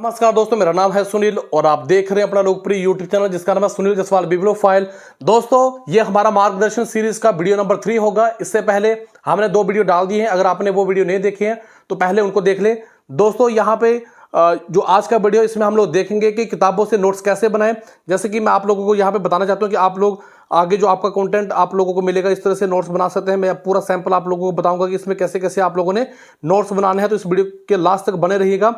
नमस्कार दोस्तों, मेरा नाम है सुनील और आप देख रहे हैं अपना लोकप्रिय यूट्यूब चैनल जिसका नाम है सुनील जसवाल बिब्लियोफाइल। दोस्तों, ये हमारा मार्गदर्शन सीरीज का वीडियो नंबर 3 होगा। इससे पहले हमने 2 वीडियो डाल दिए हैं। अगर आपने वो वीडियो नहीं देखे हैं तो पहले उनको देख ले। दोस्तों, यहाँ पे जो आज का वीडियो इसमें हम लोग देखेंगे कि किताबों से नोट्स कैसे बनाएं। जैसे कि मैं आप लोगों को यहाँ पे बताना चाहता हूँ कि आप लोग आगे जो आपका कंटेंट आप लोगों को मिलेगा इस तरह से नोट्स बना सकते हैं। मैं पूरा सैंपल आप लोगों को बताऊंगा कि इसमें कैसे कैसे आप लोगों ने नोट्स बनाने हैं। तो इस वीडियो के लास्ट तक बने रहिएगा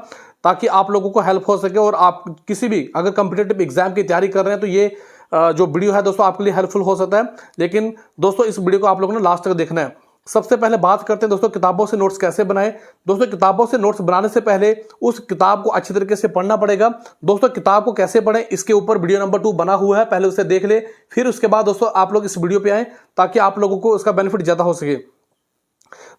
ताकि आप लोगों को हेल्प हो सके और आप किसी भी अगर कॉम्पिटिटिव एग्जाम की तैयारी कर रहे हैं तो ये जो वीडियो है दोस्तों आपके लिए हेल्पफुल हो सकता है। लेकिन दोस्तों, इस वीडियो को आप लोगों ने लास्ट तक देखना है। सबसे पहले बात करते हैं दोस्तों किताबों से नोट्स कैसे बनाएं। दोस्तों, किताबों से नोट्स बनाने से पहले उस किताब को अच्छी तरीके से पढ़ना पड़ेगा। दोस्तों, किताब को कैसे पढ़ें इसके ऊपर वीडियो नंबर 2 बना हुआ है, पहले उसे देख ले। फिर उसके बाद दोस्तों आप लोग इस वीडियो पे आए ताकि आप लोगों को उसका बेनिफिट ज्यादा हो सके।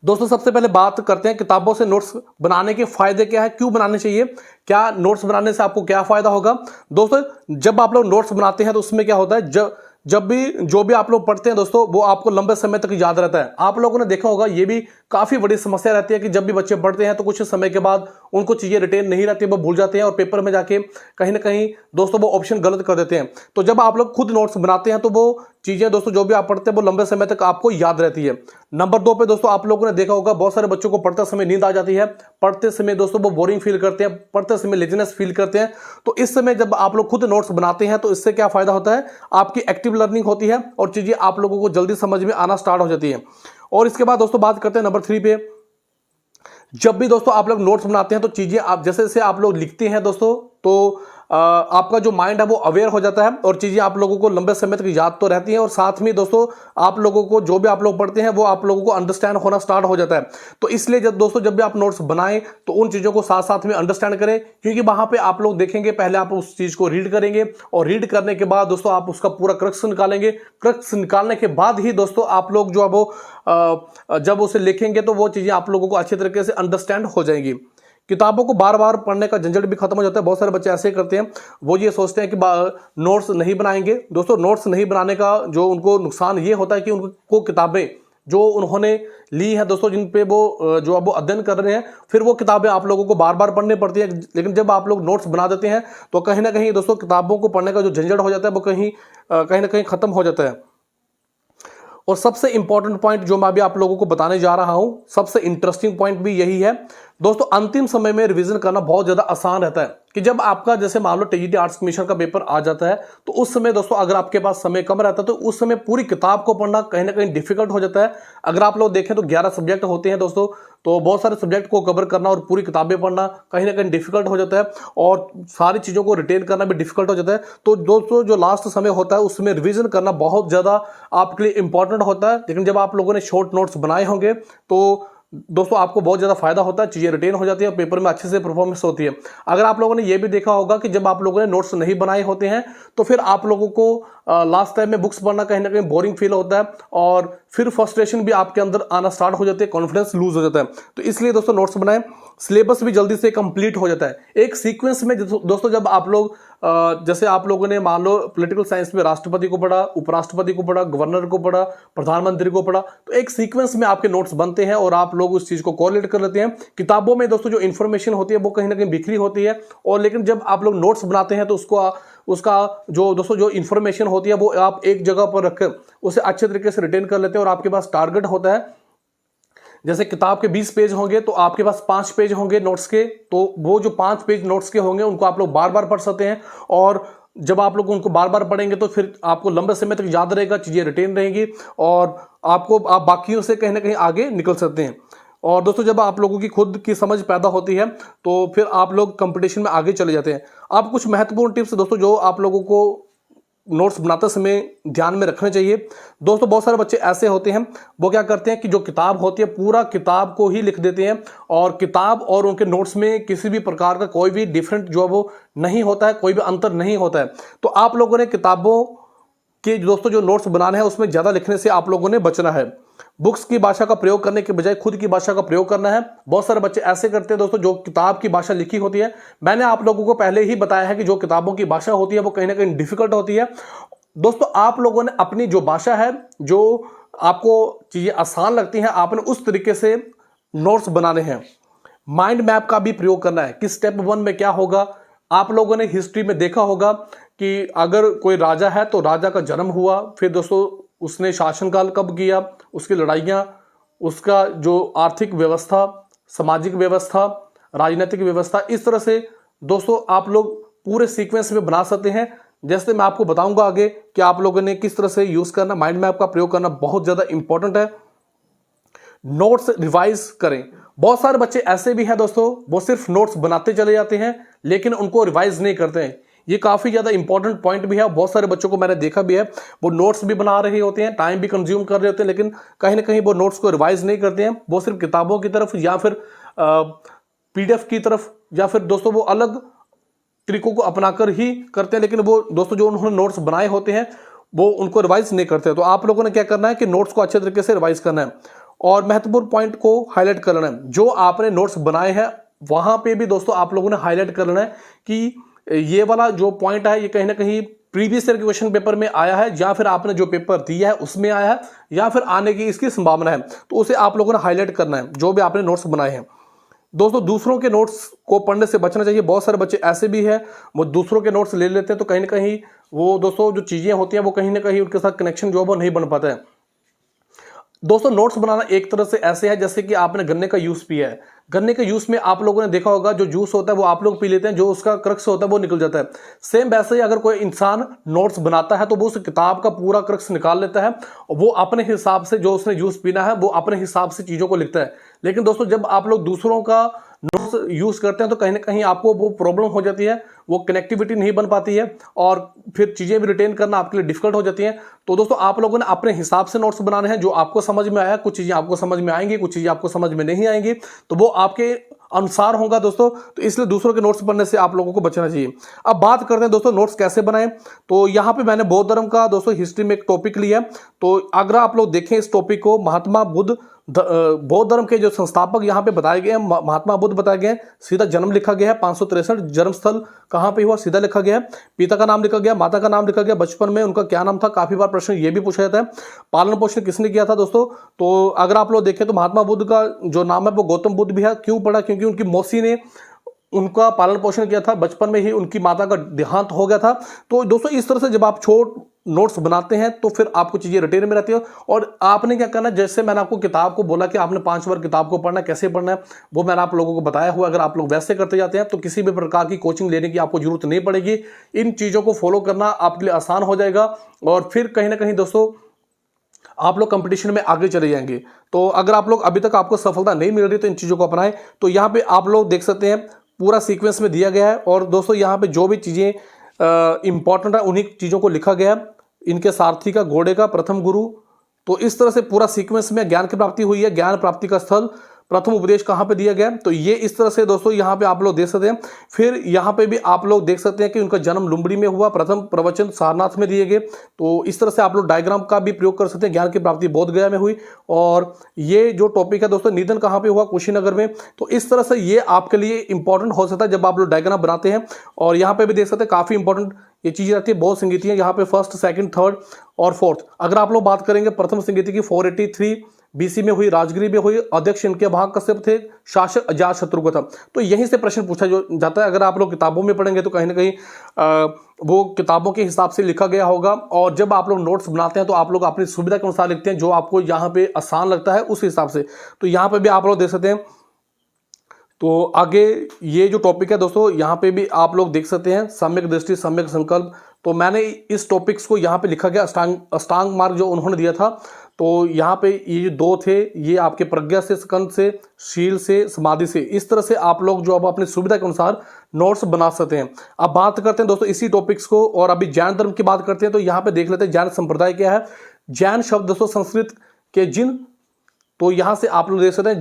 दोस्तों, सबसे पहले बात करते हैं किताबों से नोट्स बनाने के फायदे क्या है, क्यों बनाने चाहिए, क्या नोट्स बनाने से आपको क्या फायदा होगा। दोस्तों, जब आप लोग नोट्स बनाते हैं तो उसमें क्या होता है, जब भी जो भी आप लोग पढ़ते हैं दोस्तों वो आपको लंबे समय तक याद रहता है। आप लोगों ने देखा होगा ये भी काफी बड़ी समस्या रहती है कि जब भी बच्चे पढ़ते हैं तो कुछ समय के बाद उनको चीजें रिटेन नहीं रहती, वो भूल जाते हैं और पेपर में जाके कहीं ना कहीं दोस्तों वो ऑप्शन गलत कर देते हैं। तो जब आप लोग खुद नोट्स बनाते हैं तो वो चीजें दोस्तों जो भी आप पढ़ते हैं वो लंबे समय तक आपको याद रहती है। नंबर 2 पे दोस्तों आप लोगों ने देखा होगा बहुत सारे बच्चों को पढ़ते समय नींद आ जाती है, पढ़ते समय दोस्तों वो बोरिंग फील करते हैं, पढ़ते समय लेजीनेस फील करते हैं। तो इस समय जब आप लोग खुद नोट्स बनाते हैं तो इससे क्या फायदा होता है, आपकी एक्टिव लर्निंग होती है और चीजें आप लोगों को जल्दी समझ में आना स्टार्ट हो जाती है। और इसके बाद दोस्तों बात करते हैं नंबर 3 पे। जब भी दोस्तों आप लोग नोट्स बनाते हैं तो चीजें आप जैसे आप लोग लिखते हैं दोस्तों तो आपका जो माइंड है वो अवेयर हो जाता है और चीजें आप लोगों को लंबे समय तक याद तो रहती हैं और साथ में दोस्तों आप लोगों को जो भी आप लोग पढ़ते हैं वो आप लोगों को अंडरस्टैंड होना स्टार्ट हो जाता है। तो इसलिए जब भी आप नोट्स बनाएं तो उन चीजों को साथ साथ में अंडरस्टैंड करें, क्योंकि वहां पे आप लोग देखेंगे पहले आप उस चीज को रीड करेंगे और रीड करने के बाद दोस्तों आप उसका पूरा क्रक्स निकालेंगे। क्रक्स निकालने के बाद ही दोस्तों आप लोग जो है वो जब उसे लिखेंगे तो वो चीजें आप लोगों को अच्छी तरीके से अंडरस्टैंड हो जाएंगी। किताबों को बार बार पढ़ने का झंझट भी खत्म हो जाता है। बहुत सारे बच्चे ऐसे करते हैं, वो ये सोचते हैं कि नोट्स नहीं बनाएंगे। दोस्तों, नोट्स नहीं बनाने का जो उनको नुकसान ये होता है कि उनको किताबें जो उन्होंने ली है दोस्तों जिन पे वो जो अब वो अध्ययन कर रहे हैं, फिर वो किताबें आप लोगों को बार बार पढ़नी पड़ती है। लेकिन जब आप लोग नोट्स बना देते हैं तो कहीं ना कहीं दोस्तों किताबों को पढ़ने का जो झंझट हो जाता है वो कहीं ना कहीं खत्म हो जाता है। और सबसे इंपॉर्टेंट पॉइंट जो मैं अभी आप लोगों को बताने जा रहा हूं, सबसे इंटरेस्टिंग पॉइंट भी यही है दोस्तों, अंतिम समय में रिवीजन करना बहुत ज्यादा आसान रहता है। कि जब आपका जैसे मान लो टीजीटी आर्ट्स कमीशन का पेपर आ जाता है तो उस समय दोस्तों अगर आपके पास समय कम रहता है तो उस समय पूरी किताब को पढ़ना कहीं ना कहीं डिफिकल्ट हो जाता है। अगर आप लोग देखें तो 11 सब्जेक्ट होते हैं दोस्तों, तो बहुत सारे सब्जेक्ट को कवर करना और पूरी किताबें पढ़ना कहीं ना कहीं डिफिकल्ट हो जाता है और सारी चीजों को रिटेन करना भी डिफिकल्ट हो जाता है। तो दोस्तों जो लास्ट समय होता है उसमें रिवीजन करना बहुत ज्यादा आपके लिए इंपॉर्टेंट होता है। लेकिन जब आप लोगों ने शॉर्ट नोट्स बनाए होंगे तो दोस्तों आपको बहुत ज्यादा फायदा होता है, चीजें रिटेन हो जाती है और पेपर में अच्छे से परफॉर्मेंस होती है। अगर आप लोगों ने यह भी देखा होगा कि जब आप लोगों ने नोट्स नहीं बनाए होते हैं तो फिर आप लोगों को लास्ट टाइम में बुक्स पढ़ना कहीं ना कहीं बोरिंग फील होता है और फिर फ्रस्ट्रेशन भी आपके अंदर आना स्टार्ट हो जाती है, कॉन्फिडेंस लूज हो जाता है। तो इसलिए दोस्तों नोट्स बनाएं, सिलेबस भी जल्दी से कंप्लीट हो जाता है एक सीक्वेंस में। दोस्तों जब आप लोग जैसे आप लोगों ने मान लो पॉलिटिकल साइंस में राष्ट्रपति को पढ़ा, उपराष्ट्रपति को पढ़ा, गवर्नर को पढ़ा, प्रधानमंत्री को पढ़ा, तो एक सीक्वेंस में आपके नोट्स बनते हैं और आप लोग उस चीज को कोरिलेट कर लेते हैं। किताबों में दोस्तों जो इन्फॉर्मेशन होती है वो कहीं ना कहीं बिखरी होती है और लेकिन जब आप लोग नोट्स बनाते हैं तो उसका जो दोस्तों जो इन्फॉर्मेशन होती है वो आप एक जगह पर रखकर उसे अच्छे तरीके से रिटेन कर लेते हैं और आपके पास टारगेट होता है। जैसे किताब के 20 पेज होंगे तो आपके पास 5 पेज होंगे नोट्स के, तो वो जो 5 पेज नोट्स के होंगे उनको आप लोग बार बार पढ़ सकते हैं और जब आप लोग उनको बार बार पढ़ेंगे तो फिर आपको लंबे समय तक याद रहेगा, चीजें रिटेन रहेंगी और आप बाकियों से कहीं ना कहीं आगे निकल सकते हैं। और दोस्तों जब आप लोगों की खुद की समझ पैदा होती है तो फिर आप लोग कंपटीशन में आगे चले जाते हैं। अब कुछ महत्वपूर्ण टिप्स दोस्तों जो आप लोगों को नोट्स बनाते समय ध्यान में रखने चाहिए। दोस्तों बहुत सारे बच्चे ऐसे होते हैं, वो क्या करते हैं कि जो किताब होती है पूरा किताब को ही लिख देते हैं और किताब और उनके नोट्स में किसी भी प्रकार का कोई भी डिफरेंट जो है वो नहीं होता है, कोई भी अंतर नहीं होता है। तो आप लोगों ने किताबों के दोस्तों जो नोट्स बनाने हैं उसमें ज्यादा लिखने से आप लोगों ने बचना है। बुक्स की भाषा का प्रयोग करने के बजाय खुद की भाषा का प्रयोग करना है। बहुत सारे बच्चे ऐसे करते हैं दोस्तों जो किताब की भाषा लिखी होती है, मैंने आप लोगों को पहले ही बताया है कि जो किताबों की भाषा होती है वो कहीं ना कहीं डिफिकल्ट होती है। दोस्तों आप लोगों ने अपनी जो भाषा है, जो आपको चीजें आसान लगती हैं, आपने उस तरीके से नोट्स बनाने हैं। माइंड मैप का भी प्रयोग करना है कि स्टेप 1 में क्या होगा। आप लोगों ने हिस्ट्री में देखा होगा कि अगर कोई राजा है तो राजा का जन्म हुआ, फिर दोस्तों उसने शासनकाल कब किया, उसकी लड़ाइयाँ, उसका जो आर्थिक व्यवस्था, सामाजिक व्यवस्था, राजनीतिक व्यवस्था, इस तरह से दोस्तों आप लोग पूरे सीक्वेंस में बना सकते हैं। जैसे मैं आपको बताऊंगा आगे कि आप लोगों ने किस तरह से यूज करना, माइंड मैप का प्रयोग करना बहुत ज्यादा इंपॉर्टेंट है। नोट्स रिवाइज करें। बहुत सारे बच्चे ऐसे भी हैं दोस्तों, वो सिर्फ नोट्स बनाते चले जाते हैं लेकिन उनको रिवाइज नहीं करते हैं। ये काफी ज्यादा इंपॉर्टेंट पॉइंट भी है। बहुत सारे बच्चों को मैंने देखा भी है, वो नोट्स भी बना रहे होते हैं, टाइम भी कंज्यूम कर रहे होते हैं, लेकिन कहीं ना कहीं वो नोट्स को रिवाइज नहीं करते हैं। वो सिर्फ किताबों की तरफ या फिर पीडीएफ की तरफ या फिर दोस्तों वो अलग तरीकों को अपनाकर ही करते हैं, लेकिन वो दोस्तों जो उन्होंने नोट्स बनाए होते हैं वो उनको रिवाइज नहीं करते। तो आप लोगों ने क्या करना है कि नोट्स को अच्छे तरीके से रिवाइज करना है और महत्वपूर्ण पॉइंट को हाईलाइट करना है। जो आपने नोट्स बनाए हैं वहां पे भी दोस्तों आप लोगों ने हाईलाइट करना है कि ये वाला जो पॉइंट है ये कहीं ना कहीं प्रीवियस ईयर के क्वेश्चन पेपर में आया है या फिर आपने जो पेपर दिया है उसमें आया है या फिर आने की इसकी संभावना है, तो उसे आप लोगों ने हाईलाइट करना है जो भी आपने नोट्स बनाए हैं। दोस्तों दूसरों के नोट्स को पढ़ने से बचना चाहिए। बहुत सारे बच्चे ऐसे भी हैं वो दूसरों के नोट्स ले लेते हैं, तो कहीं ना कहीं वो दोस्तों जो चीजें होती हैं वो कहीं ना कहीं उनके साथ कनेक्शन जो है वो नहीं बन पाता है। दोस्तों नोट्स बनाना एक तरह से ऐसे है जैसे कि आपने गन्ने का जूस पिया है। गन्ने के जूस में आप लोगों ने देखा होगा जो जूस होता है वो आप लोग पी लेते हैं, जो उसका क्रक्स होता है वो निकल जाता है। सेम वैसे ही अगर कोई इंसान नोट्स बनाता है तो वो उस किताब का पूरा क्रक्स निकाल लेता है, वो अपने हिसाब से जो उसने जूस पीना है वो अपने हिसाब से चीजों को लिखता है। लेकिन दोस्तों जब आप लोग दूसरों का नोट्स यूज करते हैं तो कहीं ना कहीं आपको वो प्रॉब्लम हो जाती है, वो कनेक्टिविटी नहीं बन पाती है और फिर चीजें भी रिटेन करना आपके लिए डिफिकल्ट हो जाती हैं। तो दोस्तों आप लोगों ने अपने हिसाब से नोट्स बनाने हैं, जो आपको समझ में आया। कुछ चीजें आपको समझ में आएंगी, कुछ चीजें आपको समझ में नहीं आएंगी, तो वो आपके अनुसार होगा दोस्तों। तो इसलिए दूसरों के नोट्स पढ़ने से आप लोगों को बचना चाहिए। अब बात करते हैं दोस्तों नोट्स कैसे बनाएं। तो यहां पे मैंने बौद्ध धर्म का दोस्तों हिस्ट्री में एक टॉपिक लिया। तो अगर आप लोग देखें इस टॉपिक को, महात्मा बुद्ध बौद्ध धर्म के जो संस्थापक यहाँ पे बताए गए हैं, महात्मा बुद्ध बताए गए हैं। सीधा जन्म लिखा गया है 563, जन्म स्थल कहाँ पे हुआ सीधा लिखा गया है, पिता का नाम लिखा गया, माता का नाम लिखा गया, बचपन में उनका क्या नाम था, काफी बार प्रश्न ये भी पूछा जाता है। पालन पोषण किसने किया था दोस्तों, तो अगर आप लोग देखें तो महात्मा बुद्ध का जो नाम है वो गौतम बुद्ध भी है। क्यों पड़ा, क्योंकि उनकी मौसी ने उनका पालन पोषण किया था, बचपन में ही उनकी माता का देहांत हो गया था। तो दोस्तों इस तरह से जब आप छोट नोट्स बनाते हैं तो फिर आपको चीजें रिटेन में रहती है। और आपने क्या करना है, जैसे मैंने आपको किताब को बोला कि आपने 5 बार किताब को पढ़ना है, कैसे पढ़ना है वो मैंने आप लोगों को बताया हुआ। अगर आप लोग वैसे करते जाते हैं तो किसी भी प्रकार की कोचिंग लेने की आपको जरूरत नहीं पड़ेगी। इन चीजों को फॉलो करना आपके लिए आसान हो जाएगा और फिर कहीं ना कहीं दोस्तों आप लोग कंपटीशन में आगे चले जाएंगे। तो अगर आप लोग अभी तक आपको सफलता नहीं मिल रही तो इन चीजों को अपनाएं। तो यहाँ पे आप लोग देख सकते हैं पूरा सीक्वेंस में दिया गया है और दोस्तों यहाँ पे जो भी चीजें इंपॉर्टेंट है उन्हीं चीजों को लिखा गया है। इनके सारथी का, घोड़े का, प्रथम गुरु, तो इस तरह से पूरा सीक्वेंस में ज्ञान की प्राप्ति हुई है। ज्ञान प्राप्ति का स्थल, प्रथम उपदेश कहां पे दिया गया, तो ये इस तरह से दोस्तों यहां पे आप लोग देख सकते हैं। फिर यहां पे भी आप लोग देख सकते हैं कि उनका जन्म लुम्बिनी में हुआ, प्रथम प्रवचन सारनाथ में दिए गए। तो इस तरह से आप लोग डायग्राम का भी प्रयोग कर सकते हैं। ज्ञान की प्राप्ति बोध गया में हुई और ये जो टॉपिक है दोस्तों निधन कहां पे हुआ, कुशीनगर में। तो इस तरह से ये आपके लिए इंपॉर्टेंट हो सकता है जब आप लोग डायग्राम बनाते हैं। और यहाँ पे भी देख सकते हैं काफी इंपॉर्टेंट ये चीजें रहती है। बहुत संगीतियां यहाँ पे फर्स्ट, सेकंड, थर्ड और फोर्थ। अगर आप लोग बात करेंगे प्रथम संगीति की 483 बीसी में हुई, राजगिरी में हुई, अध्यक्ष इनके महाकश्यप थे, शासक अजातशत्रु का था। तो यहीं से प्रश्न पूछा जाता है। अगर आप लोग किताबों में पढ़ेंगे तो कहीं ना कहीं वो किताबों के हिसाब से लिखा गया होगा। और जब आप लोग नोट्स बनाते हैं तो आप लोग अपनी सुविधा के अनुसार लिखते हैं, जो आपको यहाँ पे आसान लगता है उस हिसाब से। तो यहाँ पे भी आप लोग देख सकते हैं। तो आगे ये जो टॉपिक है दोस्तों यहाँ पे भी आप लोग देख सकते हैं, सम्यक दृष्टि, सम्यक संकल्प। तो मैंने इस टॉपिक्स को यहाँ पे लिखा गया, अष्टांग मार्ग जो उन्होंने दिया था। तो यहाँ पे ये जो 2 थे, ये आपके प्रज्ञा से, स्कंद से, शील से, समाधि से। इस तरह से आप लोग जो अब अपनी सुविधा के अनुसार नोट्स बना सकते हैं। अब बात करते हैं दोस्तों इसी टॉपिक्स को और अभी जैन धर्म की बात करते हैं। तो यहाँ पे देख लेते हैं जैन संप्रदाय क्या है। जैन शब्द दोस्तों संस्कृत के जिन, तो यहाँ से आप लोग देख सकते हैं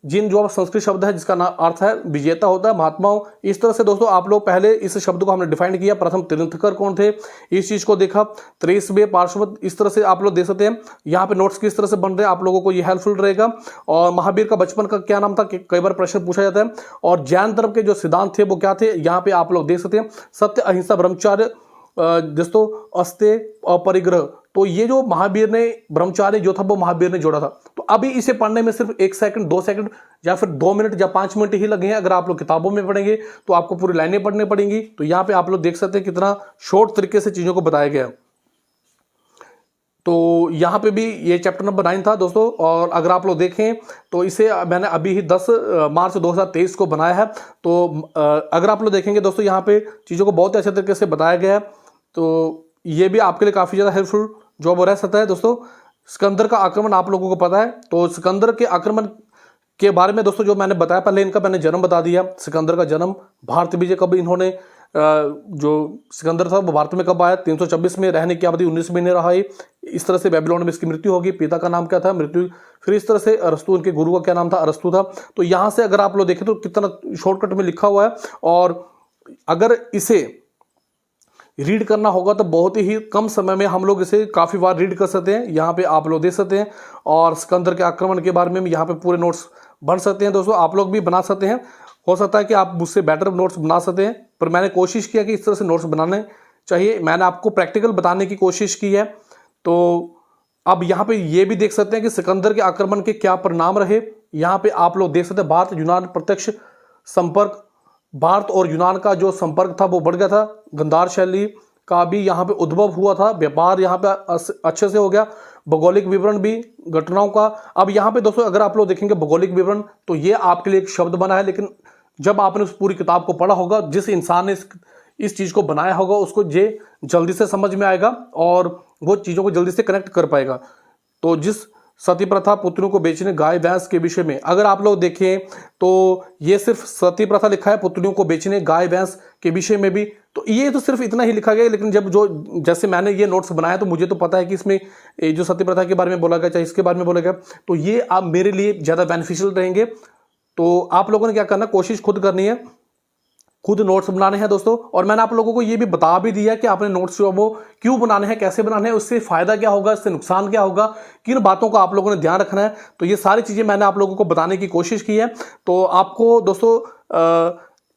जिन जो संस्कृत शब्द है जिसका अर्थ है विजेता होता है, महात्माओं। इस तरह से दोस्तों आप लोग पहले इस शब्द को हमने डिफाइन किया। प्रथम तीर्थंकर कौन थे, इस चीज को देखा। 23वें पार्श्वत, इस तरह से आप लोग देख सकते हैं। यहाँ पे नोट्स किस तरह से बन रहे हैं आप लोगों को ये हेल्पफुल रहेगा। और महावीर का बचपन का क्या नाम था, कई बार प्रश्न पूछा जाता है। और जैन धर्म के जो सिद्धांत थे वो क्या थे, यहाँ पे आप लोग देख सकते हैं। सत्य, अहिंसा, ब्रह्मचर्य, दोस्तों अस्त्य और परिग्रह। तो ये जो महावीर ने ब्रह्मचार्य जो था वो महावीर ने जोड़ा था। तो अभी इसे पढ़ने में सिर्फ 1 सेकंड 2 सेकंड या फिर 2 मिनट या 5 मिनट ही लगे हैं। अगर आप लोग किताबों में पढ़ेंगे तो आपको पूरी लाइनें पढ़नी पड़ेंगी। तो यहाँ पे आप लोग देख सकते हैं कितना शॉर्ट तरीके से चीजों को बताया गया। तो यहाँ पे भी ये चैप्टर नंबर 9 था दोस्तों। और अगर आप लोग देखें तो इसे मैंने अभी ही 10 मार्च 2023 को बनाया है। तो अगर आप लोग देखेंगे दोस्तों यहाँ पे चीज़ों को बहुत ही अच्छे तरीके से बताया गया है। तो ये भी आपके लिए काफ़ी ज़्यादा हेल्पफुल जॉब रह सकता है दोस्तों। सिकंदर का आक्रमण आप लोगों को पता है। तो सिकंदर के आक्रमण के बारे में दोस्तों जो मैंने बताया, पहले इनका मैंने जन्म बता दिया। सिकंदर का जन्म, भारत विजय कब इन्होंने जो सिकंदर था वो भारत में कब आया, 326 में, रहने की अवधि 19 महीने रहा है। इस तरह से बेबीलोन में इसकी मृत्यु होगी। पिता का नाम क्या था, मृत्यु। फिर इस तरह से अरस्तु, उनके गुरु का क्या नाम था, अरस्तु था। तो यहाँ से अगर आप लोग देखें तो कितना शॉर्टकट में लिखा हुआ है। और अगर इसे रीड करना होगा तो बहुत ही कम समय में हम लोग इसे काफ़ी बार रीड कर सकते हैं। यहाँ पे आप लोग देख सकते हैं। और सिकंदर के आक्रमण के बारे में यहाँ पे पूरे नोट्स बन सकते हैं दोस्तों। आप लोग भी बना सकते हैं। हो सकता है कि आप मुझसे बेटर नोट्स बना सकते हैं, पर मैंने कोशिश किया कि इस तरह से नोट्स बनाने चाहिए। मैंने आपको प्रैक्टिकल बताने की कोशिश की है। तो अब यहाँ पे ये भी देख सकते हैं कि सिकंदर के आक्रमण के क्या परिणाम रहे। यहाँ पे आप लोग देख सकते हैं भारत यूनान प्रत्यक्ष संपर्क, भारत और यूनान का जो संपर्क था वो बढ़ गया था। गंधार शैली का भी यहाँ पे उद्भव हुआ था। व्यापार यहाँ पे अच्छे से हो गया। भौगोलिक विवरण भी घटनाओं का। अब यहाँ पे दोस्तों अगर आप लोग देखेंगे भौगोलिक विवरण, तो ये आपके लिए एक शब्द बना है, लेकिन जब आपने उस पूरी किताब को पढ़ा होगा, जिस इंसान ने इस चीज को बनाया होगा उसको ये जल्दी से समझ में आएगा और वो चीजों को जल्दी से कनेक्ट कर पाएगा। तो जिस सती प्रथा, पुत्रों को बेचने, गाय भैंस के विषय में अगर आप लोग देखें तो ये सिर्फ सती प्रथा लिखा है, पुत्रियों को बेचने, गाय भैंस के विषय में भी। तो ये तो सिर्फ इतना ही लिखा गया है। लेकिन जब जो जैसे मैंने ये नोट्स बनाया तो मुझे तो पता है कि इसमें जो सती प्रथा के बारे में बोला गया, चाहे इसके बारे में बोला गया, तो ये आप मेरे लिए ज़्यादा बेनिफिशियल रहेंगे। तो आप लोगों ने क्या करना, कोशिश खुद करनी है, खुद नोट्स बनाने हैं दोस्तों। और मैंने आप लोगों को ये भी बता भी दिया कि आपने नोट्स जो वो क्यों बनाने हैं, कैसे बनाने हैं, उससे फायदा क्या होगा, इससे नुकसान क्या होगा, किन बातों का आप लोगों ने ध्यान रखना है। तो ये सारी चीजें मैंने आप लोगों को बताने की कोशिश की है। तो आपको दोस्तों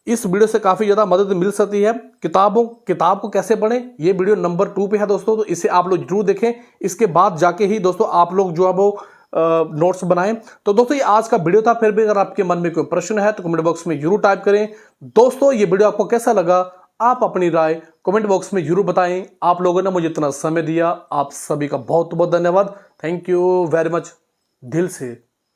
इस वीडियो से काफी ज्यादा मदद मिल सकती है। किताब को कैसे पढ़ें, ये वीडियो नंबर 2 पे है दोस्तों। तो इसे आप लोग जरूर देखें। इसके बाद जाके ही दोस्तों आप लोग जो है वो नोट्स बनाएं। तो दोस्तों ये आज का वीडियो था। फिर भी अगर आपके मन में कोई प्रश्न है तो कमेंट बॉक्स में जरूर टाइप करें। दोस्तों ये वीडियो आपको कैसा लगा, आप अपनी राय कमेंट बॉक्स में जरूर बताएं। आप लोगों ने मुझे इतना समय दिया, आप सभी का बहुत बहुत धन्यवाद। थैंक यू वेरी मच दिल से।